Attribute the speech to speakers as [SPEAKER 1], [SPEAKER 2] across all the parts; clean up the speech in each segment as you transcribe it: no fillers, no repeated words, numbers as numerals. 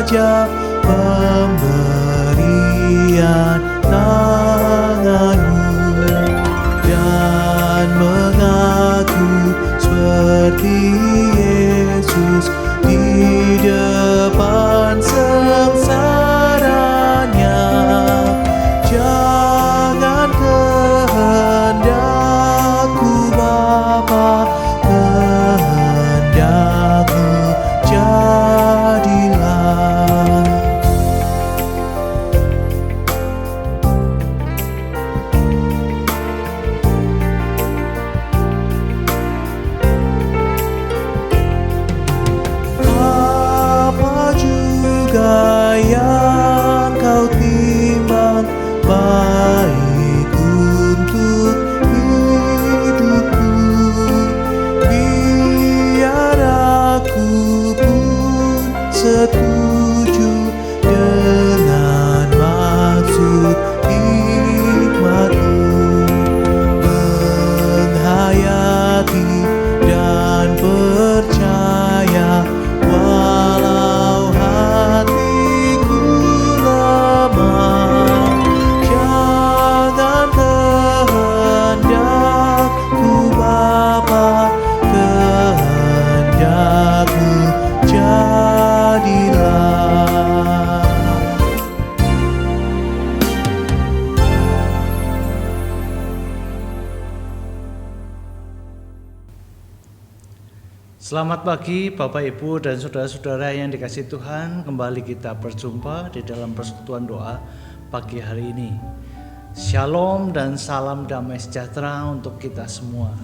[SPEAKER 1] saja pemberian tanganmu, dan mengaku seperti Yesus di depan sengsaranya. Jangan kehendakku Bapa, kehendakmu jadilah. Apa juga yang kau timbang baik untuk hidupku, biar aku pun setuju dengan maksud hikmatmu, menghayati dan percaya walau hatiku lemah. Jangan kehendakku Bapa, kehendakmu jadilah.
[SPEAKER 2] Selamat pagi Bapak Ibu dan saudara-saudara yang dikasihi Tuhan. Kembali kita berjumpa di dalam persekutuan doa pagi hari ini. Shalom dan salam damai sejahtera untuk kita semua.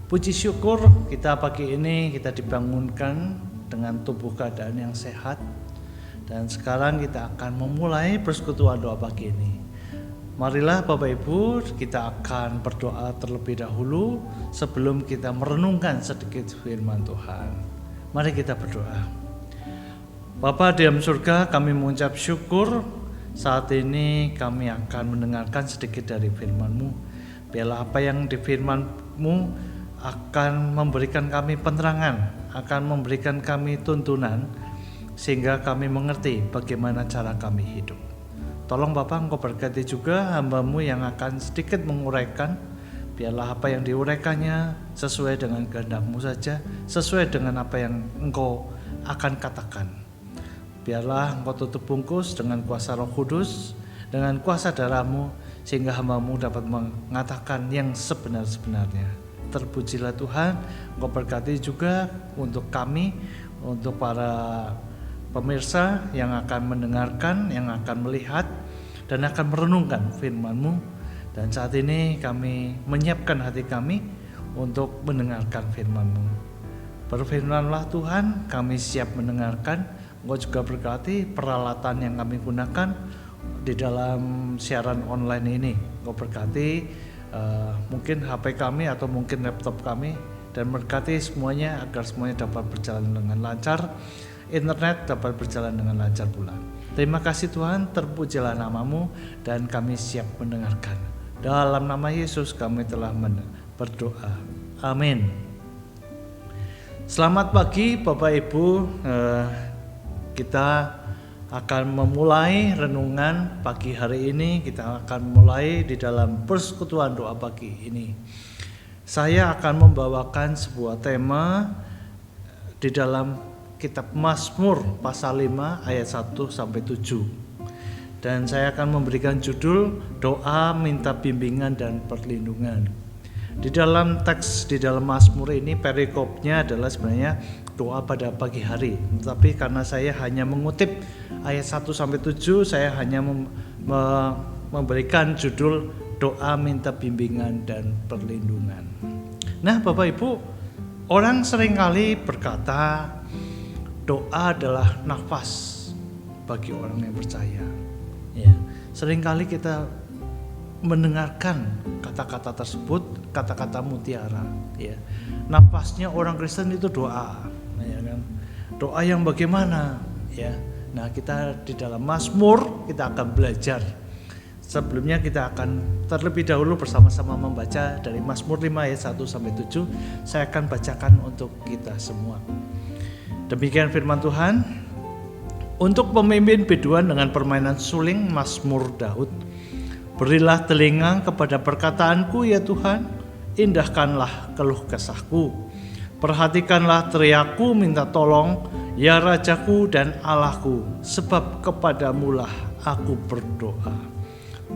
[SPEAKER 2] Puji syukur kita pagi ini kita dibangunkan dengan tubuh keadaan yang sehat. Dan sekarang kita akan memulai persekutuan doa pagi ini. Marilah Bapak Ibu, kita akan berdoa terlebih dahulu sebelum kita merenungkan sedikit firman Tuhan. Mari kita berdoa. Bapa di dalam surga, kami mengucap syukur saat ini kami akan mendengarkan sedikit dari firman-Mu. Biarlah apa yang di firman-Mu akan memberikan kami penerangan, akan memberikan kami tuntunan, sehingga kami mengerti bagaimana cara kami hidup. Tolong Bapak Engkau berkati juga hamba-Mu yang akan sedikit menguraikan. Biarlah apa yang diuraikannya sesuai dengan kehendak-Mu saja, sesuai dengan apa yang Engkau akan katakan. Biarlah Engkau tutup bungkus dengan kuasa Roh Kudus, dengan kuasa darah-Mu, sehingga hamba-Mu dapat mengatakan yang sebenar-sebenarnya. Terpujilah Tuhan. Engkau berkati juga untuk kami, untuk para pemirsa yang akan mendengarkan, yang akan melihat dan akan merenungkan firman-Mu. Dan saat ini kami menyiapkan hati kami untuk mendengarkan firman-Mu. Berfirmanlah Tuhan, kami siap mendengarkan. Engkau juga berkati peralatan yang kami gunakan di dalam siaran online ini. Engkau berkati mungkin HP kami atau mungkin laptop kami, dan berkati semuanya agar semuanya dapat berjalan dengan lancar. Internet dapat berjalan dengan lancar pula. Terima kasih Tuhan, terpujilah nama-Mu dan kami siap mendengarkan. Dalam nama Yesus kami telah berdoa. Amin. Selamat pagi Bapak Ibu. Kita akan memulai renungan pagi hari ini. Kita akan mulai di dalam persekutuan doa pagi ini. Saya akan membawakan sebuah tema di dalam Kitab Mazmur pasal 5 ayat 1 sampai 7. Dan saya akan memberikan judul doa minta bimbingan dan perlindungan. Di dalam teks di dalam Mazmur ini perikopnya adalah sebenarnya doa pada pagi hari. Tetapi karena saya hanya mengutip ayat 1 sampai 7, saya hanya memberikan judul doa minta bimbingan dan perlindungan. Nah, Bapak Ibu, orang seringkali berkata doa adalah nafas bagi orang yang percaya. Ya, seringkali kita mendengarkan kata-kata tersebut, kata-kata mutiara. Ya, nafasnya orang Kristen itu doa, ya kan? Doa yang bagaimana? Ya, nah kita di dalam Mazmur kita akan belajar. Sebelumnya kita akan terlebih dahulu bersama-sama membaca dari Mazmur 5 ayat 1 sampai 7. Saya akan bacakan untuk kita semua. Demikian firman Tuhan. Untuk pemimpin biduan dengan permainan suling Mazmur Daud. Berilah telinga kepada perkataanku ya Tuhan, indahkanlah keluh kesahku. Perhatikanlah teriakku minta tolong, ya Rajaku dan Allahku, sebab kepadamulah aku berdoa.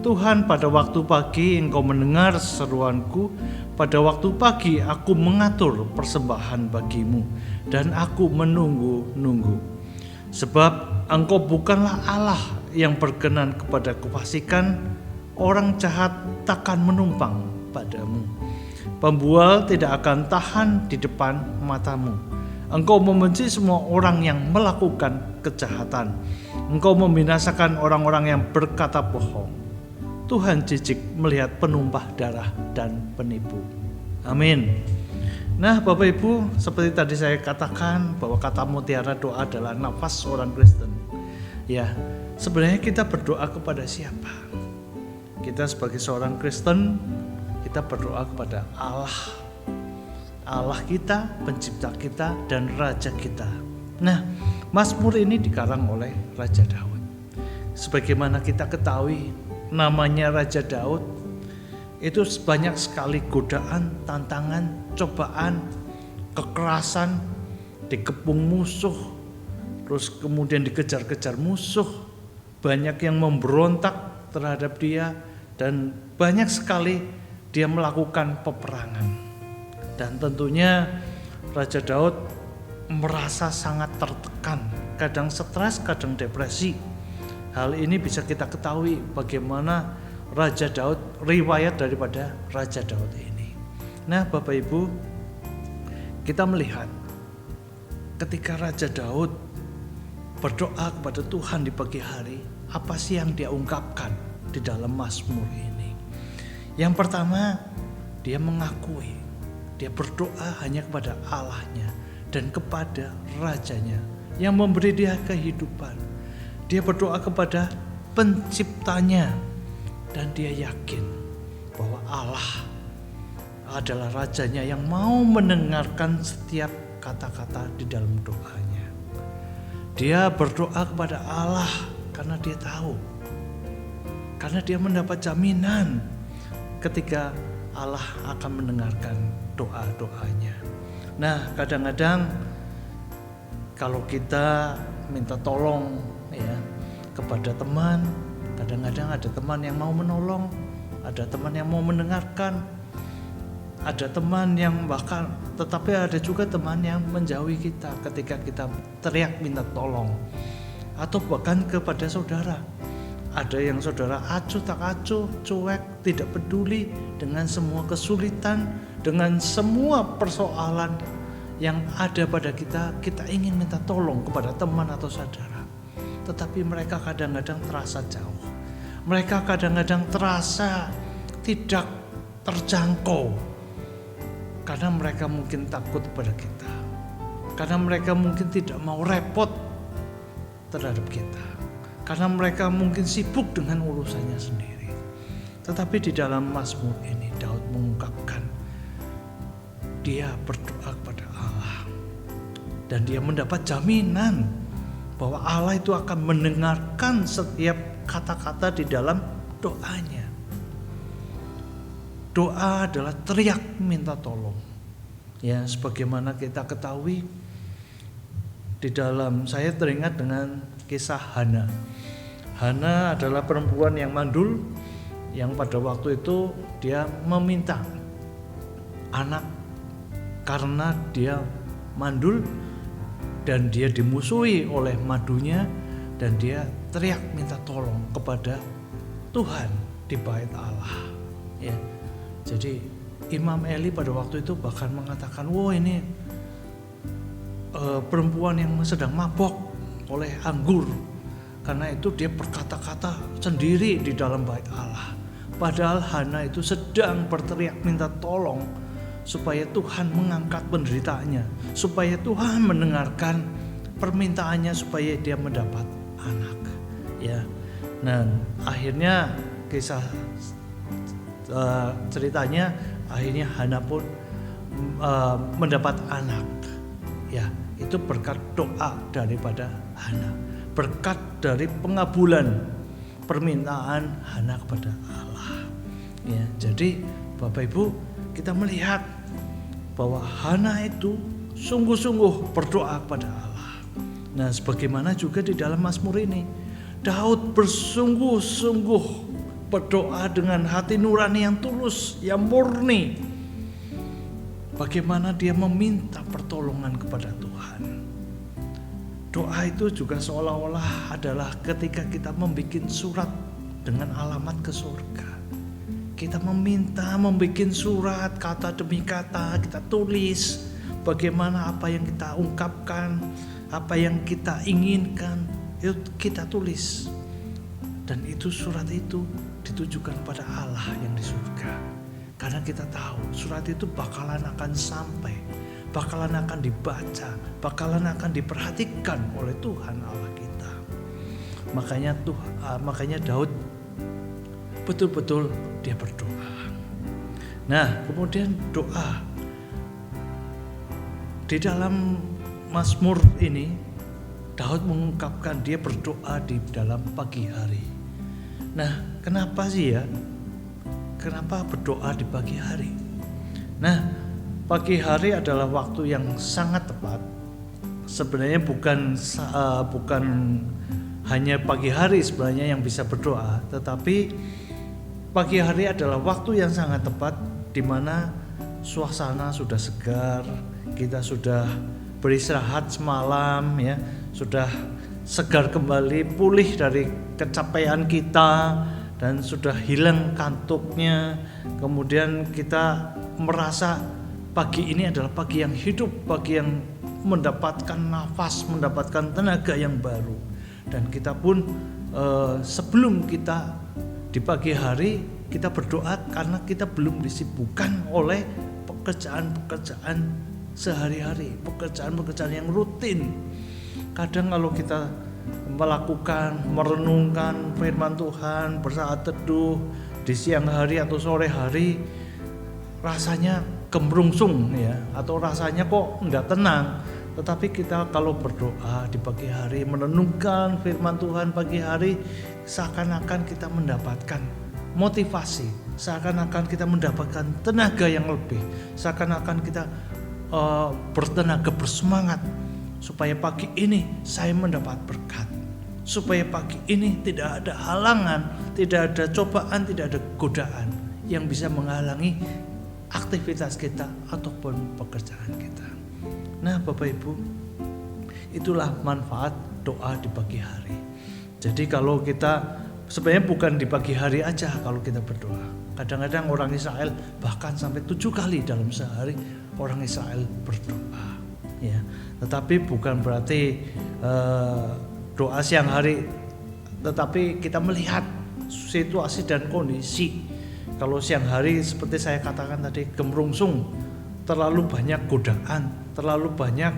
[SPEAKER 2] Tuhan, pada waktu pagi Engkau mendengar seruanku, pada waktu pagi aku mengatur persembahan bagimu, dan aku menunggu-nunggu. Sebab Engkau bukanlah Allah yang berkenan kepada kefasikan, orang jahat takkan menumpang padamu. Pembual tidak akan tahan di depan matamu. Engkau membenci semua orang yang melakukan kejahatan. Engkau membinasakan orang-orang yang berkata bohong. Tuhan jijik melihat penumpah darah dan penipu. Amin. Nah, Bapak Ibu, seperti tadi saya katakan bahwa kata mutiara doa adalah nafas orang Kristen. Ya, sebenarnya kita berdoa kepada siapa? Kita sebagai seorang Kristen, kita berdoa kepada Allah. Allah kita, pencipta kita, dan Raja kita. Nah, Mazmur ini dikarang oleh Raja Daud. Sebagaimana kita ketahui, namanya Raja Daud, itu banyak sekali godaan, tantangan, cobaan, kekerasan, dikepung musuh, terus kemudian dikejar-kejar musuh, banyak yang memberontak terhadap dia, dan banyak sekali dia melakukan peperangan. Dan tentunya Raja Daud merasa sangat tertekan, kadang stres, kadang depresi. Hal ini bisa kita ketahui bagaimana Raja Daud, riwayat daripada Raja Daud ini. Nah, Bapak Ibu, kita melihat ketika Raja Daud berdoa kepada Tuhan di pagi hari, apa sih yang dia ungkapkan di dalam Mazmur ini? Yang pertama, dia mengakui, dia berdoa hanya kepada Allahnya dan kepada Rajanya yang memberi dia kehidupan. Dia berdoa kepada penciptanya, dan dia yakin bahwa Allah adalah Rajanya yang mau mendengarkan setiap kata-kata di dalam doanya. Dia berdoa kepada Allah karena dia tahu, karena dia mendapat jaminan ketika Allah akan mendengarkan doa-doanya. Nah, kadang-kadang kalau kita minta tolong ya kepada teman, kadang-kadang ada teman yang mau menolong, ada teman yang mau mendengarkan, ada teman yang bahkan, tetapi ada juga teman yang menjauhi kita ketika kita teriak minta tolong, atau bahkan kepada saudara. Ada yang saudara acuh tak acuh, cuek, tidak peduli dengan semua kesulitan, dengan semua persoalan yang ada pada kita. Kita ingin minta tolong kepada teman atau saudara, tetapi mereka kadang-kadang terasa jauh. Mereka kadang-kadang terasa tidak terjangkau, karena mereka mungkin takut kepada kita, karena mereka mungkin tidak mau repot terhadap kita, karena mereka mungkin sibuk dengan urusannya sendiri. Tetapi di dalam Mazmur ini Daud mengungkapkan, dia berdoa kepada Allah, dan dia mendapat jaminan bahwa Allah itu akan mendengarkan setiap kata-kata di dalam doanya. Doa adalah teriak minta tolong. Ya, sebagaimana kita ketahui, di dalam saya teringat dengan kisah Hana. Hana adalah perempuan yang mandul, yang pada waktu itu dia meminta anak karena dia mandul dan dia dimusuhi oleh madunya, dan dia teriak minta tolong kepada Tuhan di bait Allah. Ya, jadi Imam Eli pada waktu itu bahkan mengatakan, "Wah, ini perempuan yang sedang mabok oleh anggur." Karena itu dia berkata-kata sendiri di dalam bait Allah. Padahal Hana itu sedang berteriak minta tolong supaya Tuhan mengangkat penderitaannya, supaya Tuhan mendengarkan permintaannya, supaya dia mendapat anak. Ya, dan akhirnya kisah ceritanya, akhirnya Hana pun mendapat anak. Ya, itu berkat doa daripada Hana, berkat dari pengabulan permintaan Hana kepada Allah. Ya, jadi Bapak Ibu, kita melihat bahwa Hana itu sungguh-sungguh berdoa kepada Allah. Nah, sebagaimana juga di dalam Mazmur ini, Daud bersungguh-sungguh berdoa dengan hati nurani yang tulus, yang murni. Bagaimana dia meminta pertolongan kepada Tuhan. Doa itu juga seolah-olah adalah ketika kita membuat surat dengan alamat ke surga. Kita meminta membuat surat kata demi kata, kita tulis bagaimana apa yang kita ungkapkan, apa yang kita inginkan, itu kita tulis. Dan itu surat itu ditujukan pada Allah yang di surga. Karena kita tahu surat itu bakalan akan sampai, bakalan akan dibaca, bakalan akan diperhatikan oleh Tuhan Allah kita. Makanya Daud betul-betul dia berdoa. Nah, kemudian doa di dalam Mazmur ini, Daud mengungkapkan dia berdoa di dalam pagi hari. Nah, kenapa sih ya? Kenapa berdoa di pagi hari? Nah, pagi hari adalah waktu yang sangat tepat. Sebenarnya bukan hanya pagi hari sebenarnya yang bisa berdoa, tetapi pagi hari adalah waktu yang sangat tepat di mana suasana sudah segar, kita sudah beristirahat semalam ya, sudah segar kembali, pulih dari kecapean kita dan sudah hilang kantuknya. Kemudian kita merasa pagi ini adalah pagi yang hidup, pagi yang mendapatkan nafas, mendapatkan tenaga yang baru. Dan kita pun sebelum kita di pagi hari kita berdoa karena kita belum disibukkan oleh pekerjaan-pekerjaan sehari-hari, pekerjaan-pekerjaan yang rutin. Kadang kalau kita merenungkan firman Tuhan, bersaat teduh di siang hari atau sore hari, rasanya gemerungsung ya, atau rasanya kok enggak tenang. Tetapi kita kalau berdoa di pagi hari, merenungkan firman Tuhan pagi hari, seakan-akan kita mendapatkan motivasi, seakan-akan kita mendapatkan tenaga yang lebih, seakan-akan kita bertenaga, bersemangat supaya pagi ini saya mendapat berkat, supaya pagi ini tidak ada halangan, tidak ada cobaan, tidak ada godaan yang bisa menghalangi aktivitas kita ataupun pekerjaan kita. Nah, Bapak Ibu, itulah manfaat doa di pagi hari. Jadi kalau kita sebenarnya bukan di pagi hari aja kalau kita berdoa. Kadang-kadang orang Israel bahkan sampai 7 kali dalam sehari orang Israel berdoa. Ya, tetapi bukan berarti doa siang hari, tetapi kita melihat situasi dan kondisi. Kalau siang hari seperti saya katakan tadi, gemerungsung, terlalu banyak godaan, terlalu banyak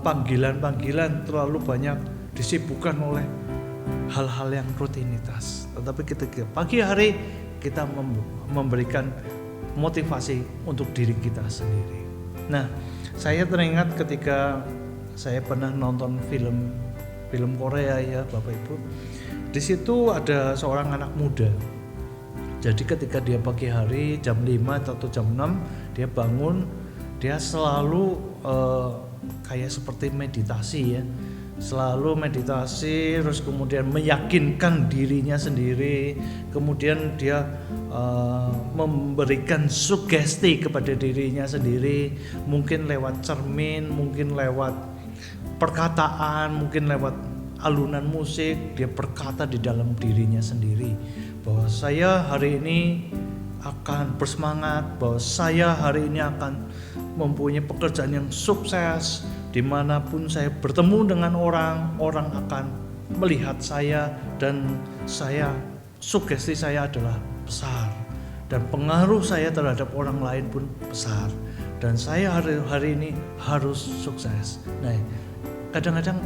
[SPEAKER 2] panggilan-panggilan, terlalu banyak disibukkan oleh hal-hal yang rutinitas. Tetapi ketika pagi hari kita memberikan motivasi untuk diri kita sendiri. Nah, saya teringat ketika saya pernah nonton film Korea ya Bapak Ibu. Di situ ada seorang anak muda. Jadi ketika dia pagi hari jam 5 atau jam 6 dia bangun, dia selalu kayak seperti meditasi ya. Selalu meditasi, terus kemudian meyakinkan dirinya sendiri, kemudian dia memberikan sugesti kepada dirinya sendiri, mungkin lewat cermin, mungkin lewat perkataan, mungkin lewat alunan musik. Dia berkata di dalam dirinya sendiri bahwa saya hari ini akan bersemangat, bahwa saya hari ini akan mempunyai pekerjaan yang sukses. Dimanapun saya bertemu dengan orang akan melihat saya, dan sugesti saya adalah besar, dan pengaruh saya terhadap orang lain pun besar, dan saya hari ini harus sukses. Nah, kadang-kadang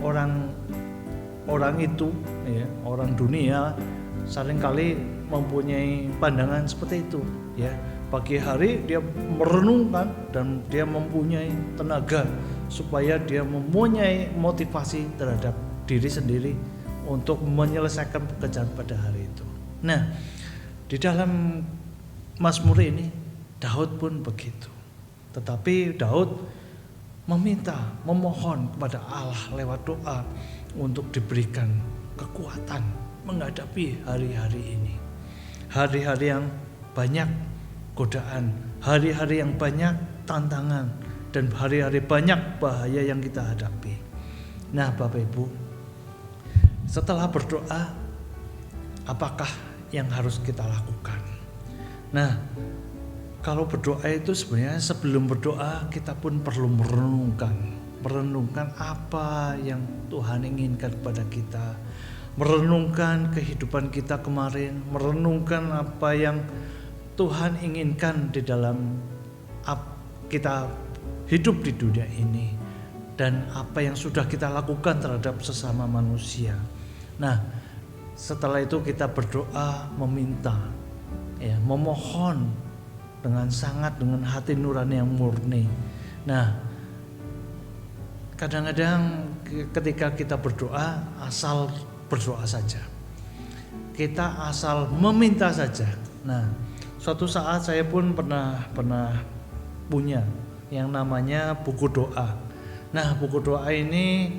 [SPEAKER 2] orang itu ya, orang dunia seringkali mempunyai pandangan seperti itu ya. Pagi hari dia merenungkan dan dia mempunyai tenaga supaya dia mempunyai motivasi terhadap diri sendiri untuk menyelesaikan pekerjaan pada hari itu. Nah, di dalam Mazmur ini Daud pun begitu. Tetapi Daud memohon kepada Allah lewat doa untuk diberikan kekuatan menghadapi hari-hari ini. Hari-hari yang banyak godaan, hari-hari yang banyak tantangan, dan hari-hari banyak bahaya yang kita hadapi. Nah, Bapak Ibu, setelah berdoa, apakah yang harus kita lakukan? Nah, kalau berdoa itu sebenarnya sebelum berdoa kita pun perlu merenungkan apa yang Tuhan inginkan kepada kita, merenungkan kehidupan kita kemarin, merenungkan apa yang Tuhan inginkan di dalam kita hidup di dunia ini, dan apa yang sudah kita lakukan terhadap sesama manusia. Nah, setelah itu kita berdoa, meminta, memohon dengan hati nurani yang murni. Nah, kadang-kadang ketika kita berdoa, asal berdoa saja, kita asal meminta saja. Nah, suatu saat saya pun pernah punya yang namanya buku doa. Nah, buku doa ini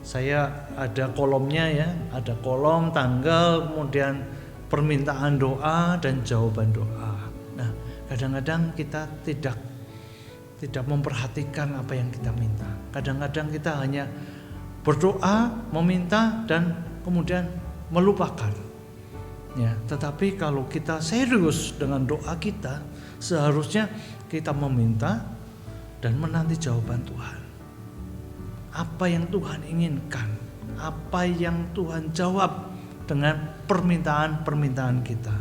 [SPEAKER 2] saya ada kolomnya ya, ada kolom tanggal, kemudian permintaan doa dan jawaban doa. Nah, kadang-kadang kita tidak memperhatikan apa yang kita minta. Kadang-kadang kita hanya berdoa, meminta, dan kemudian melupakan. Ya, tetapi kalau kita serius dengan doa kita, seharusnya kita meminta dan menanti jawaban Tuhan. Apa yang Tuhan inginkan, apa yang Tuhan jawab dengan permintaan-permintaan kita.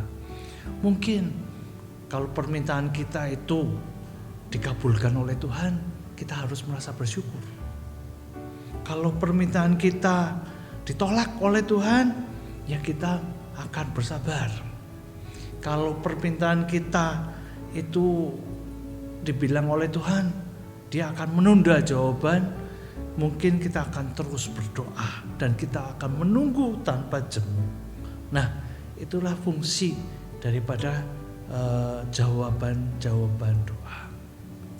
[SPEAKER 2] Mungkin kalau permintaan kita itu dikabulkan oleh Tuhan, kita harus merasa bersyukur. Kalau permintaan kita ditolak oleh Tuhan, ya kita akan bersabar. Kalau permintaan kita itu dibilang oleh Tuhan, Dia akan menunda jawaban, mungkin kita akan terus berdoa dan kita akan menunggu tanpa jemu. Nah, itulah fungsi daripada jawaban doa.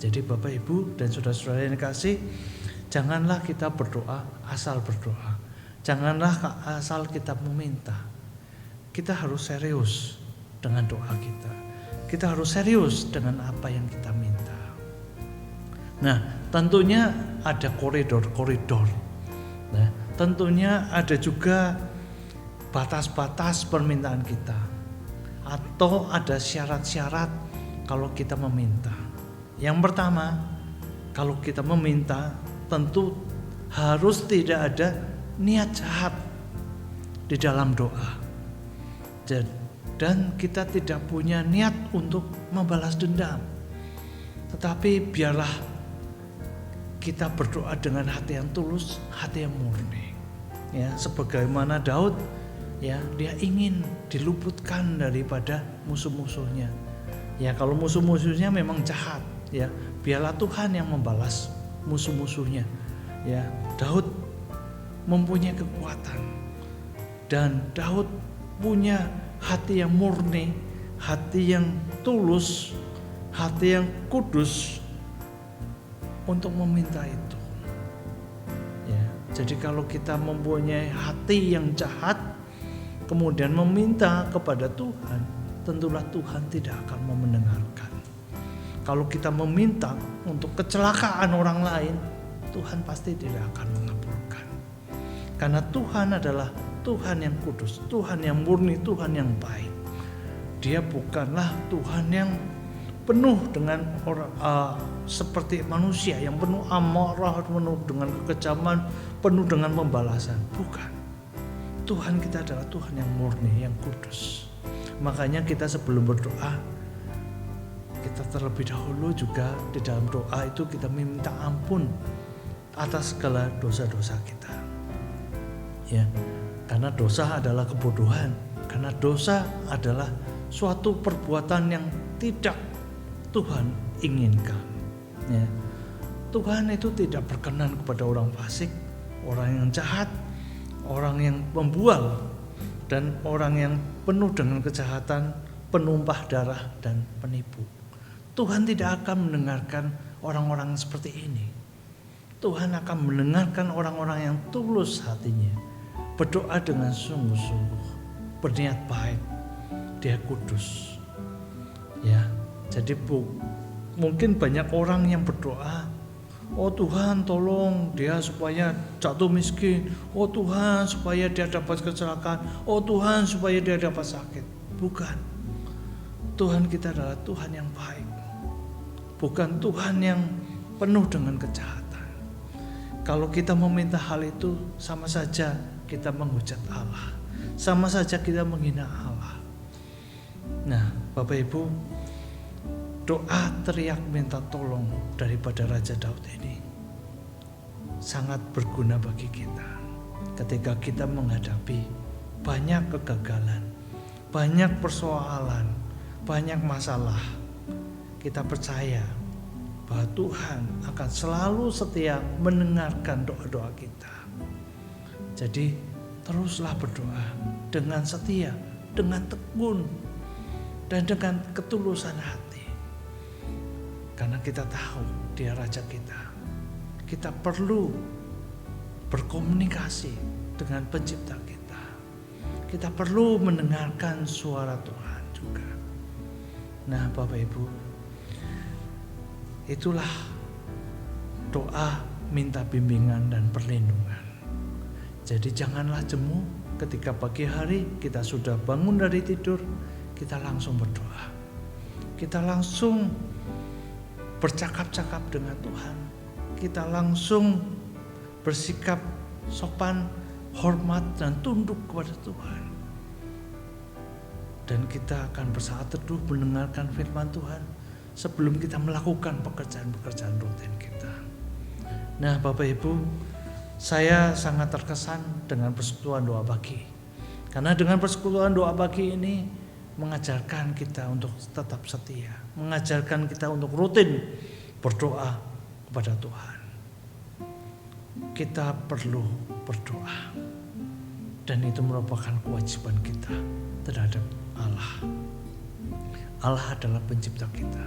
[SPEAKER 2] Jadi Bapak Ibu dan saudara-saudara yang dikasih, janganlah kita berdoa asal berdoa. Janganlah asal kita meminta. Kita harus serius dengan doa kita. Kita harus serius dengan apa yang kita minta. Nah, tentunya ada koridor-koridor. Nah, tentunya ada juga batas-batas permintaan kita. Atau ada syarat-syarat kalau kita meminta. Yang pertama, kalau kita meminta, tentu harus tidak ada niat jahat di dalam doa. Dan kita tidak punya niat untuk membalas dendam. Tetapi biarlah kita berdoa dengan hati yang tulus, hati yang murni. Ya, sebagaimana Daud, ya, dia ingin diluputkan daripada musuh-musuhnya. Ya, kalau musuh-musuhnya memang jahat, ya, biarlah Tuhan yang membalas musuh-musuhnya. Ya, Daud mempunyai kekuatan dan Daud punya hati yang murni, hati yang tulus, hati yang kudus untuk meminta itu. Ya, jadi kalau kita mempunyai hati yang jahat kemudian meminta kepada Tuhan, tentulah Tuhan tidak akan mau mendengarkan. Kalau kita meminta untuk kecelakaan orang lain, Tuhan pasti tidak akan mengabulkan. Karena Tuhan adalah Tuhan yang kudus, Tuhan yang murni, Tuhan yang baik. Dia bukanlah Tuhan yang penuh dengan seperti manusia yang penuh amarah, penuh dengan kekejaman, penuh dengan pembalasan. Bukan. Tuhan kita adalah Tuhan yang murni, yang kudus. Makanya kita sebelum berdoa, kita terlebih dahulu juga di dalam doa itu kita minta ampun atas segala dosa-dosa kita. Ya, karena dosa adalah kebodohan, karena dosa adalah suatu perbuatan yang tidak Tuhan inginkan. Ya, Tuhan itu tidak berkenan kepada orang fasik, orang yang jahat, orang yang membual, dan orang yang penuh dengan kejahatan, penumpah darah dan penipu. Tuhan tidak akan mendengarkan orang-orang seperti ini. Tuhan akan mendengarkan orang-orang yang tulus hatinya, berdoa dengan sungguh-sungguh, berniat baik, dia kudus. Ya, jadi mungkin banyak orang yang berdoa, oh Tuhan tolong dia supaya jatuh miskin, oh Tuhan supaya dia dapat kecelakaan, oh Tuhan supaya dia dapat sakit. Bukan. Tuhan kita adalah Tuhan yang baik, bukan Tuhan yang penuh dengan kejahatan. Kalau kita meminta hal itu, sama saja kita menghujat Allah, sama saja kita menghina Allah. Nah, Bapak Ibu, doa teriak minta tolong daripada Raja Daud ini sangat berguna bagi kita ketika kita menghadapi banyak kegagalan, banyak persoalan, banyak masalah. Kita percaya bahwa Tuhan akan selalu setia mendengarkan doa-doa kita. Jadi teruslah berdoa dengan setia, dengan tekun, dan dengan ketulusan hati. Karena kita tahu dia Raja kita. Kita perlu berkomunikasi dengan pencipta kita. Kita perlu mendengarkan suara Tuhan juga. Nah, Bapak Ibu, itulah doa minta bimbingan dan perlindungan. Jadi janganlah jemu ketika pagi hari kita sudah bangun dari tidur, kita langsung berdoa. Kita langsung bercakap-cakap dengan Tuhan. Kita langsung bersikap sopan, hormat dan tunduk kepada Tuhan. Dan kita akan bersaat teduh mendengarkan firman Tuhan sebelum kita melakukan pekerjaan-pekerjaan rutin kita. Nah, Bapak Ibu, saya sangat terkesan dengan persekutuan doa pagi. Karena dengan persekutuan doa pagi ini mengajarkan kita untuk tetap setia, mengajarkan kita untuk rutin berdoa kepada Tuhan. Kita perlu berdoa, dan itu merupakan kewajiban kita terhadap Allah. Allah adalah pencipta kita.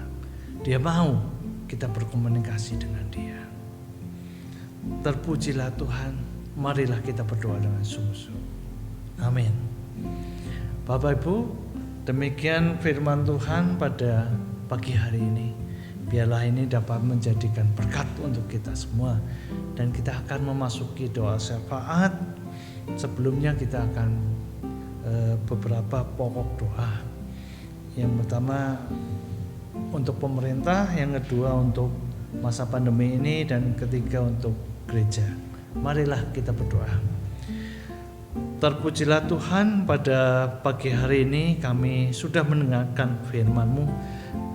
[SPEAKER 2] Dia mau kita berkomunikasi dengan Dia. Terpujilah Tuhan. Marilah kita berdoa dengan sungguh-sungguh. Amin. Bapak Ibu, demikian firman Tuhan pada pagi hari ini. Biarlah ini dapat menjadikan berkat untuk kita semua. Dan kita akan memasuki doa syafaat. Sebelumnya kita akan beberapa pokok doa. Yang pertama untuk pemerintah, yang kedua untuk masa pandemi ini, dan ketiga untuk gereja. Marilah kita berdoa. Terpujilah Tuhan, pada pagi hari ini kami sudah mendengarkan firman-Mu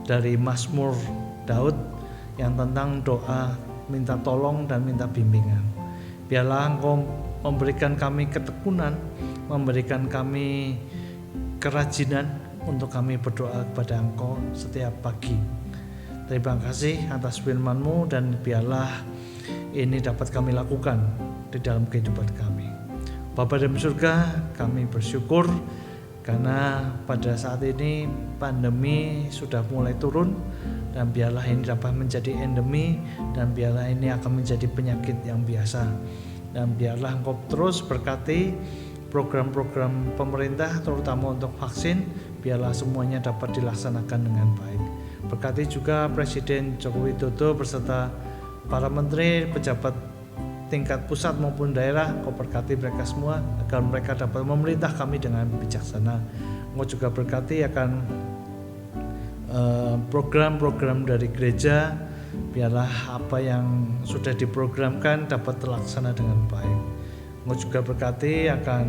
[SPEAKER 2] dari Mazmur Daud yang tentang doa minta tolong dan minta bimbingan. Biarlah Engkau memberikan kami ketekunan, memberikan kami kerajinan untuk kami berdoa kepada Engkau setiap pagi. Terima kasih atas firman-Mu, dan biarlah ini dapat kami lakukan di dalam kehidupan kami. Bapa dalam surga, kami bersyukur karena pada saat ini pandemi sudah mulai turun, dan biarlah ini dapat menjadi endemi, dan biarlah ini akan menjadi penyakit yang biasa. Dan biarlah Engkau terus berkati program-program pemerintah, terutama untuk vaksin, biarlah semuanya dapat dilaksanakan dengan baik. Berkati juga Presiden Joko Widodo beserta para menteri, pejabat tingkat pusat maupun daerah. Engkau berkati mereka semua agar mereka dapat memerintah kami dengan bijaksana. Engkau juga berkati akan program-program dari gereja, biarlah apa yang sudah diprogramkan dapat terlaksana dengan baik. Engkau juga berkati akan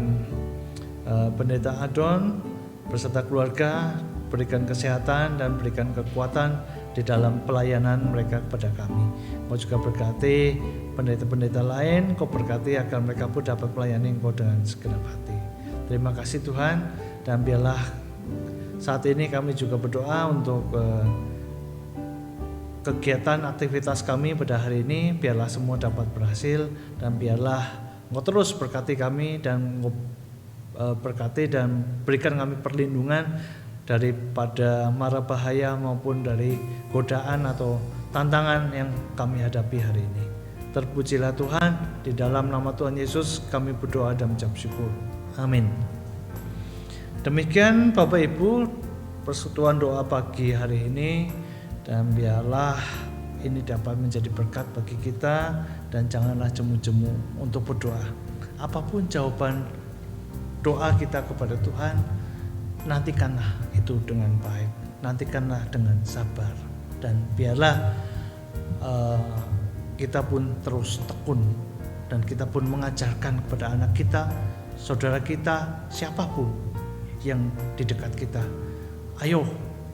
[SPEAKER 2] Pendeta Adon beserta keluarga, berikan kesehatan dan berikan kekuatan di dalam pelayanan mereka kepada kami. Engkau juga berkati pendeta-pendeta lain, Engkau berkati agar mereka pun dapat melayani Engkau dengan segenap hati. Terima kasih Tuhan, dan biarlah saat ini kami juga berdoa untuk kegiatan aktivitas kami pada hari ini, biarlah semua dapat berhasil, dan biarlah Engkau terus berkati kami dan berkati dan berikan kami perlindungan daripada mara bahaya maupun dari godaan atau tantangan yang kami hadapi hari ini. Terpujilah Tuhan, di dalam nama Tuhan Yesus kami berdoa dan mengucap syukur. Amin. Demikian Bapak Ibu persekutuan doa pagi hari ini, dan biarlah ini dapat menjadi berkat bagi kita dan janganlah jemu-jemu untuk berdoa. Apapun jawaban doa kita kepada Tuhan, nantikanlah itu dengan baik, nantikanlah dengan sabar, dan biarlah kita pun terus tekun dan kita pun mengajarkan kepada anak kita, saudara kita, siapapun yang di dekat kita. Ayo,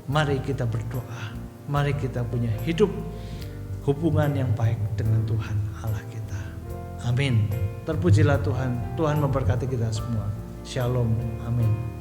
[SPEAKER 2] mari kita berdoa, mari kita punya hidup hubungan yang baik dengan Tuhan Allah kita. Amin. Terpujilah Tuhan. Tuhan memberkati kita semua. Shalom. Amin.